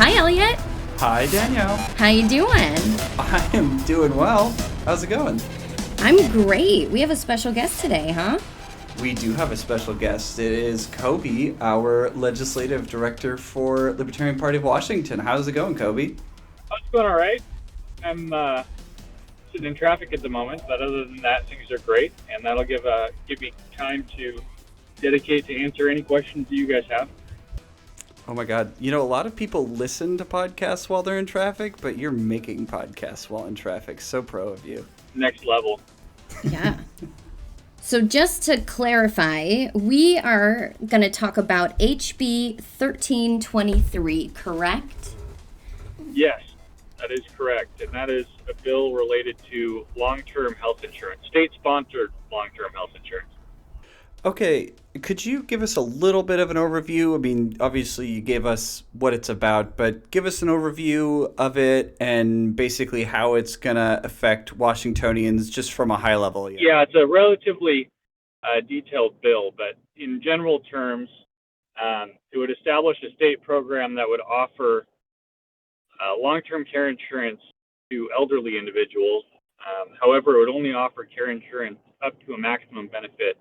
Hi, Elliot. Hi, Danielle. How you doing? I am doing well. How's it going? I'm great. We have a special guest today, huh? We do have a special guest. It is Cobi, our legislative director for Libertarian Party of Washington. How's it going, Cobi? Oh, it's going all right. I'm sitting in traffic at the moment, but other than that, things are great, and that'll give me time to dedicate to answer any questions that you guys have. Oh my God. You know, a lot of people listen to podcasts while they're in traffic, but you're making podcasts while in traffic. So pro of you. Next level. Yeah. So just to clarify, we are going to talk about HB 1323, correct? Yes, that is correct, and that is a bill related to long-term health insurance, state-sponsored long-term health insurance. Okay, could you give us a little bit of an overview? I mean, obviously you gave us what it's about, but give us an overview of it and basically how it's going to affect Washingtonians just from a high level. Yeah, it's a relatively detailed bill, but in general terms, it would establish a state program that would offer long-term care insurance to elderly individuals. However, it would only offer care insurance up to a maximum benefit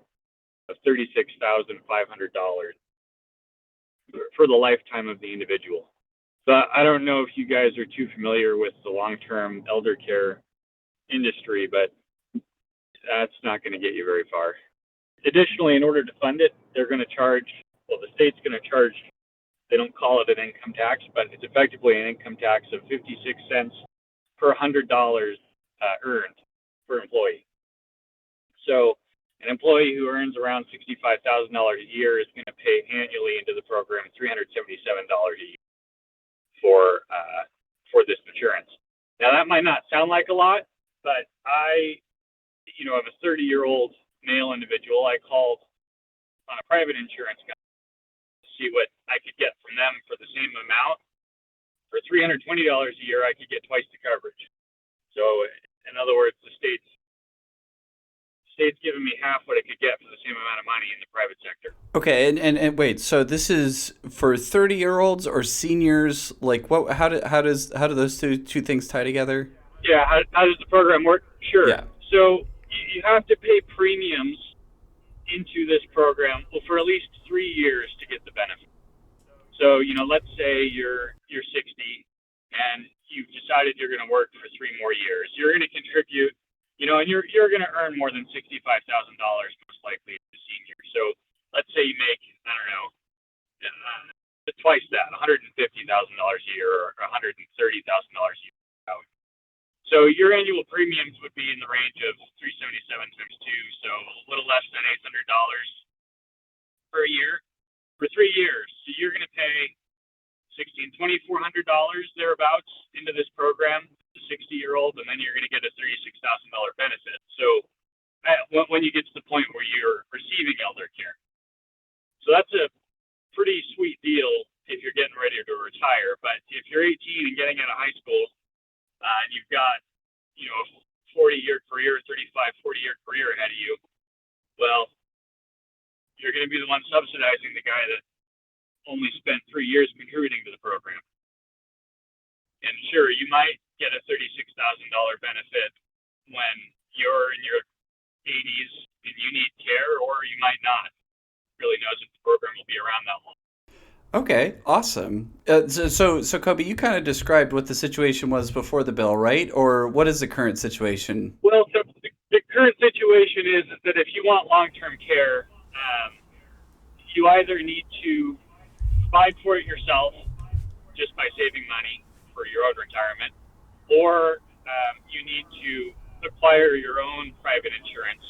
of $36,500 for the lifetime of the individual. So I don't know if you guys are too familiar with the long-term elder care industry, but that's not going to get you very far. Additionally, in order to fund it, the state's going to charge, they don't call it an income tax, but it's effectively an income tax of 56 cents per $100 earned per employee. So an employee who earns around $65,000 a year is going to pay annually into the program $377 a year for this insurance. Now that might not sound like a lot, but I have a 30-year-old male individual. I called on a private insurance company to see what I could get from them for the same amount. For $320 a year, I could get twice the coverage. So in other words, the state's giving me half what it could get for the same amount of money in the private sector. Okay, and wait, so this is for 30-year-olds or seniors? Like, what? How do those two things tie together? Yeah, how does the program work? Sure. Yeah. So you have to pay premiums into this program for at least 3 years to get the benefit. So let's say you're 60 and you've decided you're going to work for 3 more years. You're going to contribute. And you're going to earn more than $65,000 most likely as a senior. So let's say you make, I don't know, twice that, $150,000 a year or $130,000 a year. So your annual premiums would be in the range of $377 times 2, so a little less than $800 per year for 3 years. So you're going to pay $2,400 thereabouts into this program, the 60-year-old, and then you're going to get a $36,000 benefit. So when you get to the point where you're receiving elder care. So that's a pretty sweet deal if you're getting ready to retire. But if you're 18 and getting out of high school, and you've got, a 40-year career, 40-year career ahead of you, well, you're going to be the one subsidizing the guy that only spent 3 years contributing to the program. And sure, you might get a $36,000 benefit when you're in your 80s and you need care, or you might not. Really knows if the program will be around that long. Okay, awesome. So Cobi, you kind of described what the situation was before the bill, right? Or what is the current situation? Well, so the current situation is that if you want long-term care, you either need to provide for it yourself just by saving money for your own retirement, or you need to acquire your own private insurance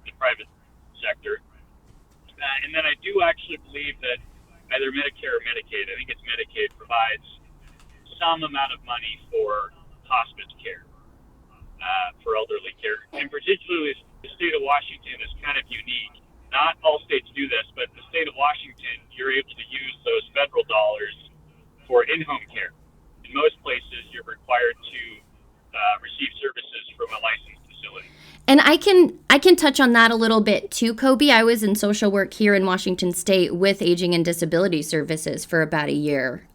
in the private sector. And then I do actually believe that either Medicare or Medicaid, I think it's Medicaid, provides some amount of money for hospice care, for elderly care. And particularly the state of Washington is kind of unique. Not all states do this, but the state of Washington, you're able to use those federal dollars for in-home care. In most places, you're required to receive services from a licensed facility. And I can touch on that a little bit too, Cobi. I was in social work here in Washington State with Aging and Disability Services for about a year.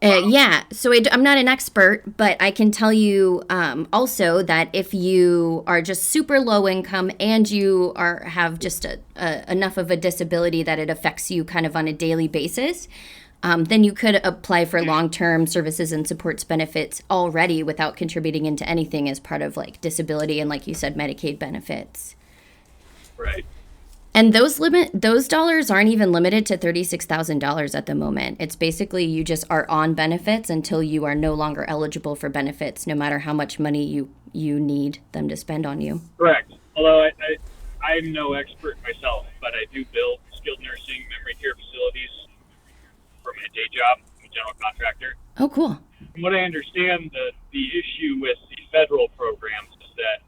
Yeah, so I'm not an expert, but I can tell you also that if you are just super low income and you have just enough of a disability that it affects you kind of on a daily basis, then you could apply for long-term services and supports benefits already without contributing into anything as part of like disability and, like you said, Medicaid benefits. Right. And those dollars aren't even limited to $36,000 at the moment. It's basically you just are on benefits until you are no longer eligible for benefits, no matter how much money you need them to spend on you. Correct. Although I'm no expert myself, but I do build skilled nursing memory care facilities for my day job. I'm a general contractor. Oh, cool. From what I understand, the issue with the federal programs is that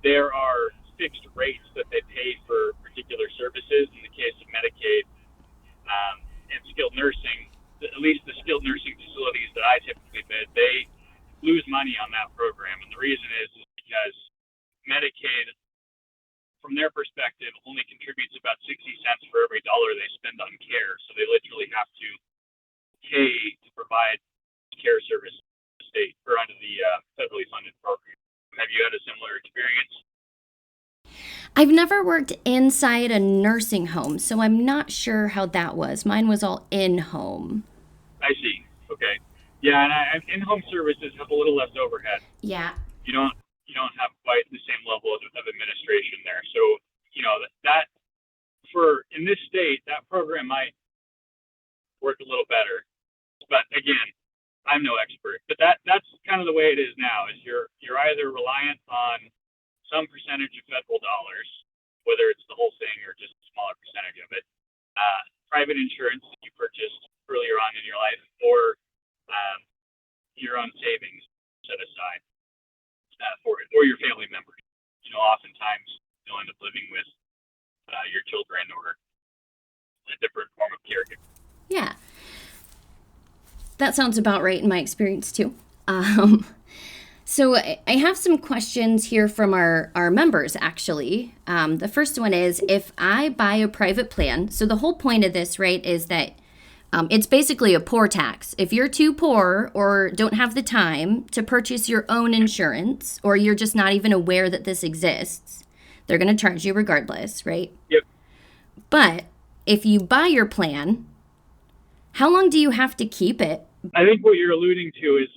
there are fixed rates that they pay for particular services. In the case of Medicaid and skilled nursing, at least the skilled nursing facilities that I typically bid, they lose money on that program. And the reason is because Medicaid, from their perspective, only contributes about 60 cents for every dollar they spend on care. So they literally have to pay to provide care service to the state or under the federally funded program. Have you had a similar experience? I've never worked inside a nursing home, so I'm not sure how that was. Mine was all in-home. I see. Okay. Yeah, and in-home services have a little less overhead. Yeah. You don't have quite the same level of administration there. So, that for in this state, that program might work a little better. But again, I'm no expert. But that's kind of the way it is now. Is you're either reliant on some percentage of federal dollars, whether it's the whole thing or just a smaller percentage of it, private insurance that you purchased earlier on in your life, or your own savings set aside for it, or your family members. Oftentimes you'll end up living with your children or a different form of caregiver. Yeah. That sounds about right in my experience too. So I have some questions here from our members, actually. The first one is, if I buy a private plan, so the whole point of this, right, is that it's basically a poor tax. If you're too poor or don't have the time to purchase your own insurance, or you're just not even aware that this exists, they're going to charge you regardless, right? Yep. But if you buy your plan, how long do you have to keep it? I think what you're alluding to is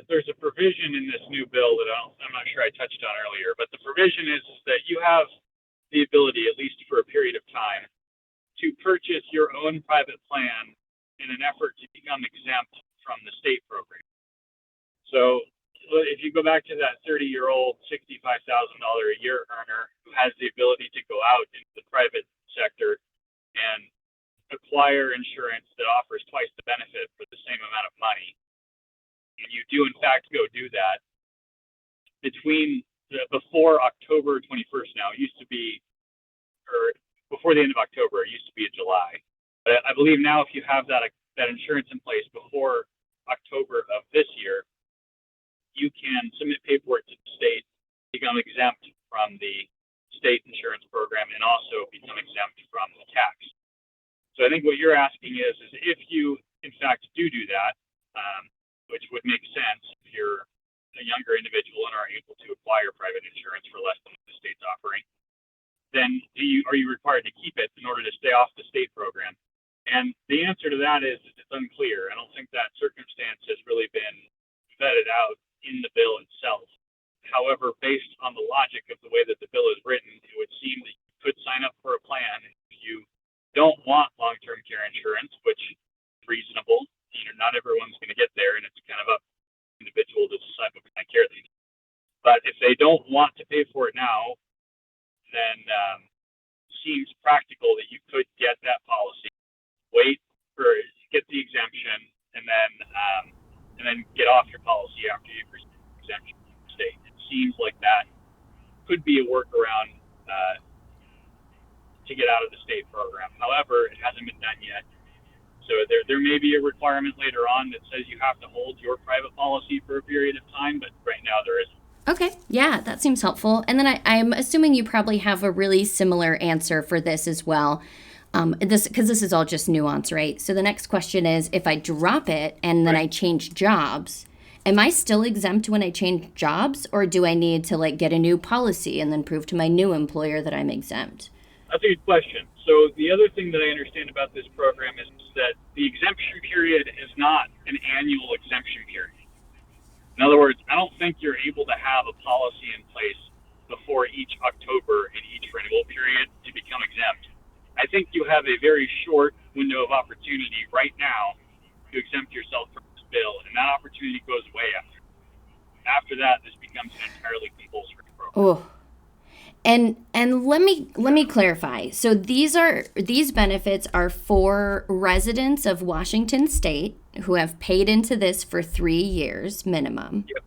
there's a provision in this new bill that I'm not sure I touched on earlier, but the provision is that you have the ability, at least for a period of time, to purchase your own private plan in an effort to become exempt from the state program. So if you go back to that 30-year-old, $65,000 a year earner who has the ability to go out into the private sector and acquire insurance that offers twice the benefit for the same amount of money, and you do in fact go do that before October 21st now, it used to be, or before the end of October, it used to be in July. But I believe now if you have that insurance in place before October of this year, you can submit paperwork to the state, become exempt from the state insurance program, and also become exempt from the tax. So I think what you're asking is if you, in fact, do that, which would make sense if you're a younger individual and are able to acquire private insurance for less than the state's offering, then are you required to keep it in order to stay off the state program? And the answer to that is it's unclear. I don't think that circumstance has really been vetted out in the bill itself. However, based on the logic of the way that the bill is written, it would seem that you could sign up for a plan if you don't want long-term care insurance, which is reasonable. Not everyone's going to get there, and it's kind of up to the individual to decide what kind of care they need. But if they don't want to pay for it now, then it seems practical that you could get that policy, get the exemption, and then get off your policy after you've received the exemption from the state. It seems like that could be a workaround to get out of the state program. However, it hasn't been done yet. So there may be a requirement later on that says you have to hold your private policy for a period of time, but right now there isn't. Okay, yeah, that seems helpful. And then I'm assuming you probably have a really similar answer for this as well. Because this is all just nuance, right? So the next question is, if I drop it and then I change jobs, am I still exempt when I change jobs, or do I need to like get a new policy and then prove to my new employer that I'm exempt? That's a good question. So the other thing that I understand about this program is that the exemption period is not an annual exemption period. In other words, I don't think you're able to have a policy in place before each October and each renewal period to become exempt. I think you have a very short window of opportunity right now to exempt yourself from this bill, and that opportunity goes way after. After that, this becomes an entirely compulsory program. Oh, and let me clarify. So these benefits are for residents of Washington State who have paid into this for 3 years minimum. Yep.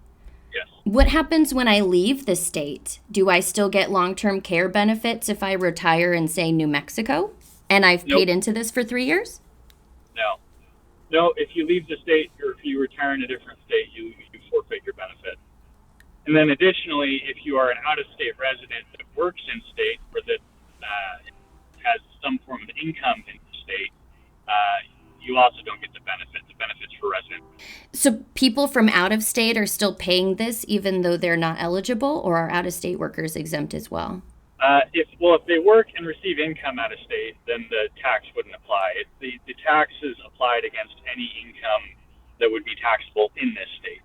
Yes. What happens when I leave the state? Do I still get long-term care benefits if I retire in, say, New Mexico, and I've Nope. paid into this for 3 years? No, if you leave the state or if you retire in a different state, you forfeit your benefit. And then additionally, if you are an out-of-state resident that works in state or that has some form of income in the state, you also don't get the benefits for residents. So people from out of state are still paying this even though they're not eligible, or are out-of-state workers exempt as well? If they work and receive income out of state, then the tax wouldn't apply. The tax is applied against any income that would be taxable in this state.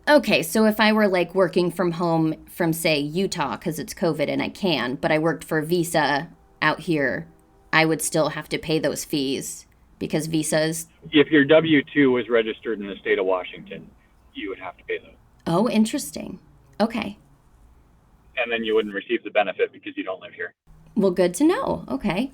Okay, so if I were like working from home from, say, Utah because it's COVID and I can, but I worked for Visa out here, I would still have to pay those fees because Visa's. If your W-2 was registered in the state of Washington, you would have to pay those. Oh, interesting. Okay. And then you wouldn't receive the benefit because you don't live here. Well, good to know. Okay.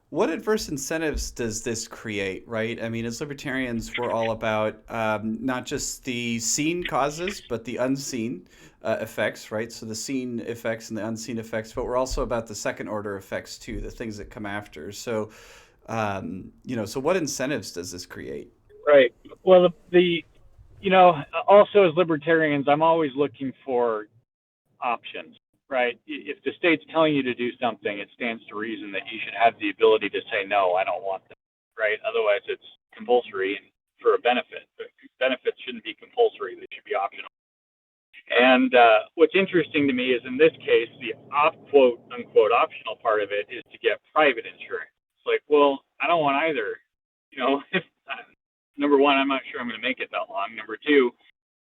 What adverse incentives does this create, right? I mean, as libertarians, we're all about not just the seen causes, but the unseen effects, right? So the seen effects and the unseen effects, but we're also about the second order effects too, the things that come after. So, so what incentives does this create? Right. Well, also as libertarians, I'm always looking for options. Right. If the state's telling you to do something, it stands to reason that you should have the ability to say, no, I don't want that. Right. Otherwise, it's compulsory for a benefit. But benefits shouldn't be compulsory. They should be optional. And what's interesting to me is in this case, the quote unquote optional part of it is to get private insurance. It's like, well, I don't want either. Number one, I'm not sure I'm going to make it that long. Number two,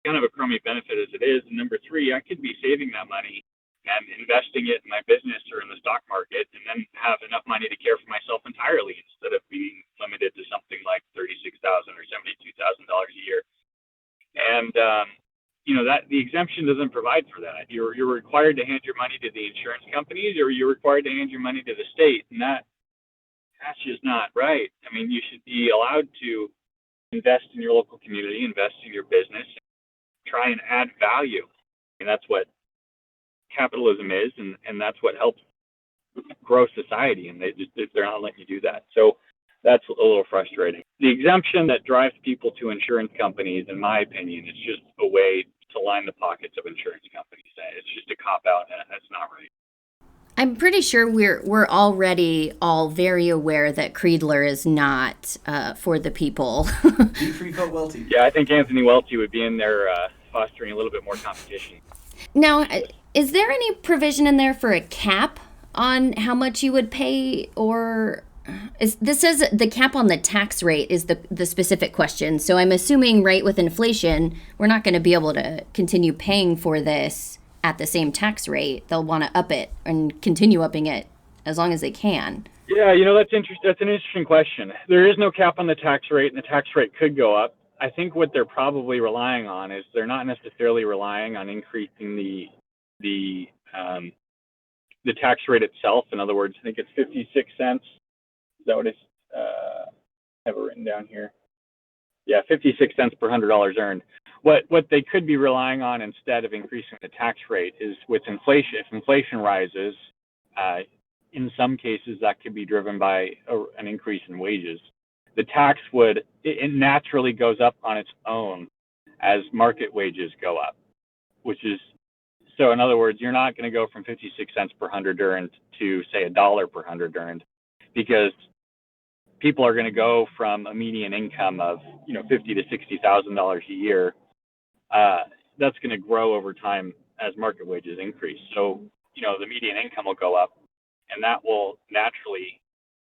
kind of a crummy benefit as it is. And number three, I could be saving that money and investing it in my business or in the stock market, and then have enough money to care for myself entirely instead of being limited to something like $36,000 or $72,000 a year. And that the exemption doesn't provide for that. You're required to hand your money to the insurance companies, or you're required to hand your money to the state, and that's just not right. I mean, you should be allowed to invest in your local community, invest in your business, try and add value. And that's what capitalism is, and that's what helps grow society, and they're not letting you do that. So that's a little frustrating. The exemption that drives people to insurance companies, in my opinion, is just a way to line the pockets of insurance companies. It's just a cop-out, and that's not right. I'm pretty sure we're already all very aware that Creedler is not for the people. Be free, vote Welty. Yeah, I think Anthony Welty would be in there fostering a little bit more competition. Now, is there any provision in there for a cap on how much you would pay, or this says the cap on the tax rate is the specific question. So I'm assuming, right, with inflation, we're not going to be able to continue paying for this at the same tax rate. They'll want to up it and continue upping it as long as they can. Yeah, that's interesting. That's an interesting question. There is no cap on the tax rate, and the tax rate could go up. I think what they're probably relying on is they're not necessarily relying on increasing the tax rate itself. In other words, I think it's 56 cents. Is that what it's? I have it written down here. Yeah, 56 cents per $100 earned. What they could be relying on instead of increasing the tax rate is with inflation. If inflation rises, in some cases that could be driven by an increase in wages. The tax it naturally goes up on its own as market wages go up, so in other words, you're not going to go from 56 cents per 100 earned to say $1 per 100 earned, because people are going to go from a median income of $50,000 to $60,000 a year. That's going to grow over time as market wages increase. So the median income will go up, and that will naturally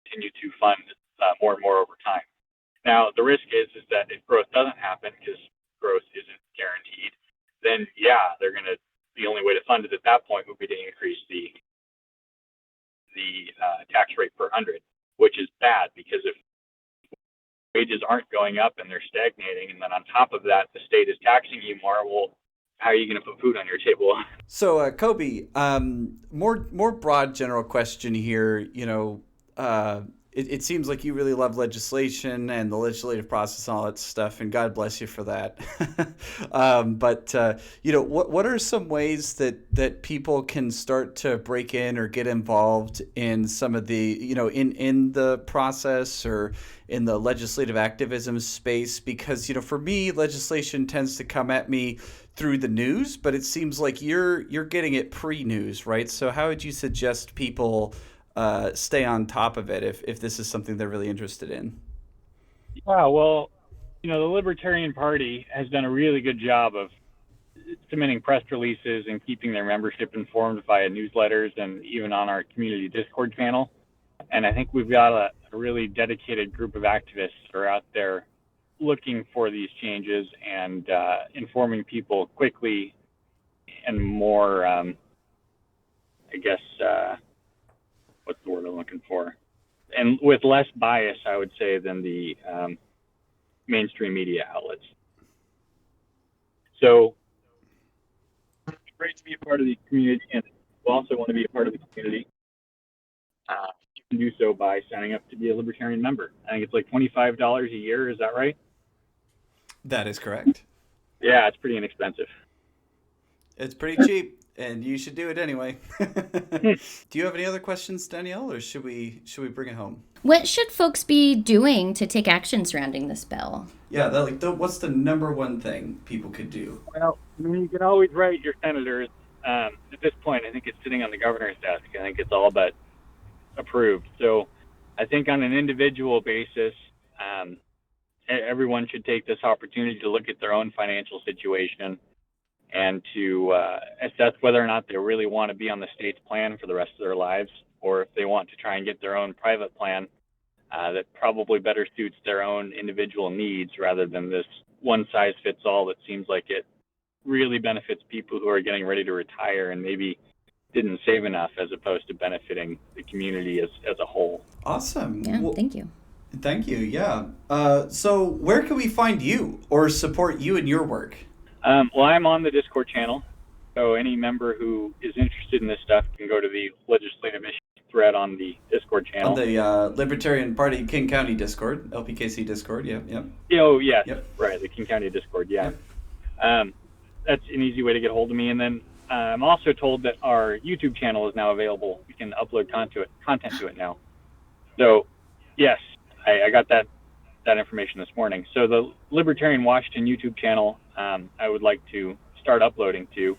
continue to fund more and more over time. Now, the risk is that if growth doesn't happen, because growth isn't guaranteed, then the only way to fund it at that point would be to increase the tax rate per 100, which is bad, because if wages aren't going up and they're stagnating, and then on top of that, the state is taxing you more, well, how are you going to put food on your table? So, Cobi, more broad general question here. It seems like you really love legislation and the legislative process and all that stuff, and God bless you for that. But what are some ways that people can start to break in or get involved in some of the in the process or in the legislative activism space? Because for me, legislation tends to come at me through the news, but it seems like you're getting it pre-news, right? So how would you suggest people stay on top of it if this is something they're really interested in? Yeah, well, the Libertarian Party has done a really good job of submitting press releases and keeping their membership informed via newsletters and even on our community Discord channel. And I think we've got a really dedicated group of activists that are out there looking for these changes and informing people quickly and more, what's the word I'm looking for? And with less bias, I would say, than the mainstream media outlets. So it's great to be a part of the community, and we also want to be a part of the community. You can do so by signing up to be a Libertarian member. I think it's like $25 a year. Is that right? That is correct. Yeah, it's pretty inexpensive. It's pretty cheap, and you should do it anyway. Do you have any other questions, Danielle, or should we bring it home? What should folks be doing to take action surrounding this bill? Yeah, what's the number one thing people could do? Well, you can always write your senators. At this point, I think it's sitting on the governor's desk. I think it's all but approved. So I think on an individual basis, everyone should take this opportunity to look at their own financial situation and to assess whether or not they really want to be on the state's plan for the rest of their lives, or if they want to try and get their own private plan that probably better suits their own individual needs, rather than this one-size-fits-all that seems like it really benefits people who are getting ready to retire and maybe didn't save enough, as opposed to benefiting the community as a whole. Awesome. Yeah, well, thank you. Thank you, yeah. So where can we find you or support you in your work? Well, I'm on the Discord channel, so any member who is interested in this stuff can go to the legislative issues thread on the Discord channel. On the Libertarian Party King County Discord, LPKC Discord, yeah. Oh, yes, yep. Right, the King County Discord, yeah. Yep. That's an easy way to get a hold of me. And then I'm also told that our YouTube channel is now available. We can upload content to it now. So, yes, I got that information this morning. So the Libertarian Washington YouTube channel, I would like to start uploading to.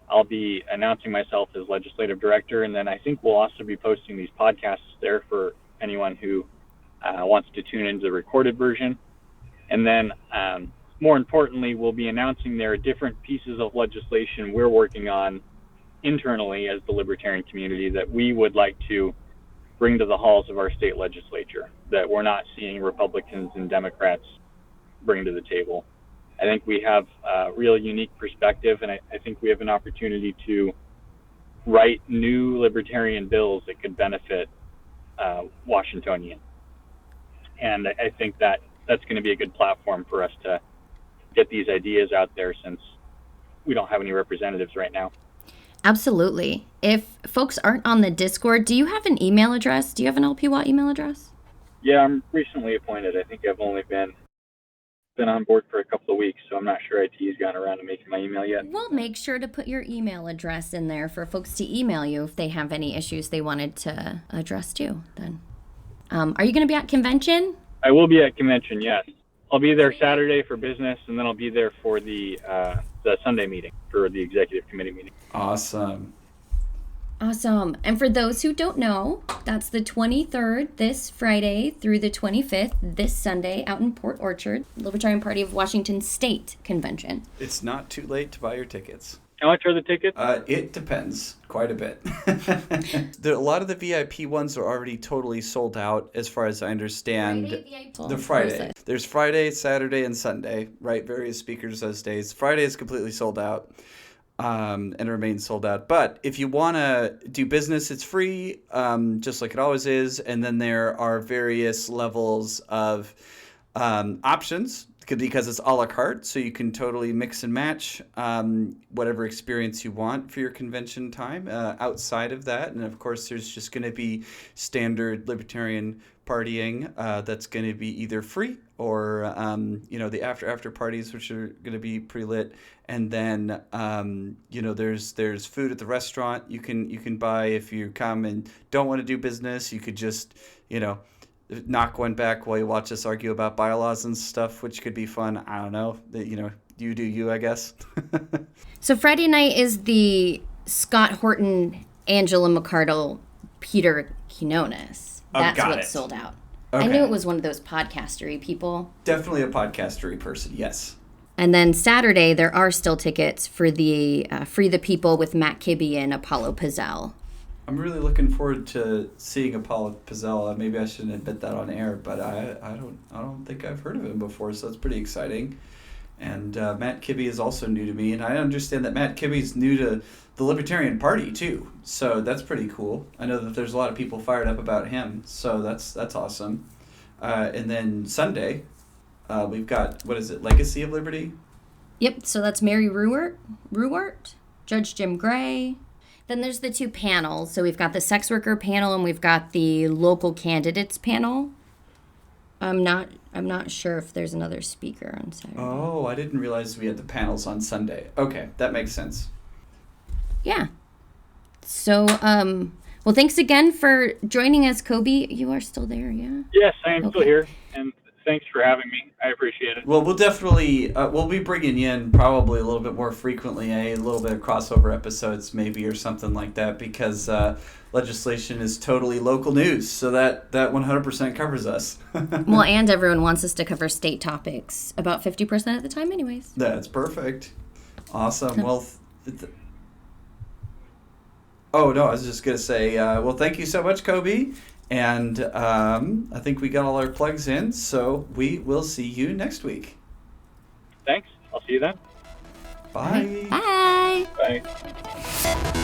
I'll be announcing myself as legislative director, and then I think we'll also be posting these podcasts there for anyone who wants to tune into the recorded version. And then, more importantly, we'll be announcing there different pieces of legislation we're working on internally as the Libertarian community that we would like to bring to the halls of our state legislature, that we're not seeing Republicans and Democrats bring to the table. I think we have a real unique perspective, and I think we have an opportunity to write new libertarian bills that could benefit Washingtonians. And I think that's going to be a good platform for us to get these ideas out there, since we don't have any representatives right now. Absolutely. If folks aren't on the Discord, do you have an email address? Do you have an LPWA email address? Yeah, I'm recently appointed. I think I've only been on board for a couple of weeks, so I'm not sure IT's gotten around to making my email yet. We'll make sure to put your email address in there for folks to email you if they have any issues they wanted to address too. Then, are you going to be at convention? I will be at convention, yes. I'll be there Saturday for business, and then I'll be there for the Sunday meeting, for the executive committee meeting. Awesome. Awesome. And for those who don't know, that's the 23rd, this Friday, through the 25th, this Sunday, out in Port Orchard, Libertarian Party of Washington State Convention. It's not too late to buy your tickets. How much are the tickets? It depends quite a bit. A lot of the VIP ones are already totally sold out, as far as I understand. The Friday. There's Friday, Saturday, and Sunday, right? Various speakers those days. Friday is completely sold out. And remains sold out. But if you want to do business, it's free, just like it always is. And then there are various levels of options because it's a la carte. So you can totally mix and match whatever experience you want for your convention time outside of that. And of course, there's just going to be standard libertarian partying that's going to be either free or the after parties, which are going to be pretty lit. And then there's food at the restaurant you can buy if you come and don't want to do business. You could just knock one back while you watch us argue about bylaws and stuff, which could be fun. I don't know. You do you, I guess. So Friday night is the Scott Horton, Angela McCardle, Peter Quinones. That's what's sold out. Okay. I knew it was one of those podcastery people. Definitely a podcastery person, yes. And then Saturday, there are still tickets for the Free the People with Matt Kibbe and Apollo Pizzell. I'm really looking forward to seeing Apollo Pizzell. Maybe I shouldn't admit that on air, but I don't think I've heard of him before, so that's pretty exciting. And Matt Kibbe is also new to me, and I understand that Matt Kibbe is new to the Libertarian Party too, so that's pretty cool. I know that there's a lot of people fired up about him, so that's awesome. And then Sunday, we've got, what is it, Legacy of Liberty? Yep, so that's Mary Ruwart, Judge Jim Gray. Then there's the two panels. So we've got the sex worker panel and we've got the local candidates panel. I'm not sure if there's another speaker on Saturday. Oh, I didn't realize we had the panels on Sunday. Okay, that makes sense. Yeah. So, well, thanks again for joining us, Cobi. You are still there, yeah? Yes, I am still here, and thanks for having me. I appreciate it. Well, we'll definitely, we'll be bringing you in probably a little bit more frequently, a little bit of crossover episodes maybe or something like that, because legislation is totally local news, so that 100% covers us. Well, and everyone wants us to cover state topics about 50% of the time anyways. That's perfect. Awesome. Well, oh, no, I was just going to say, well, thank you so much, Cobi. And I think we got all our plugs in, so we will see you next week. Thanks. I'll see you then. Bye. Bye. Bye.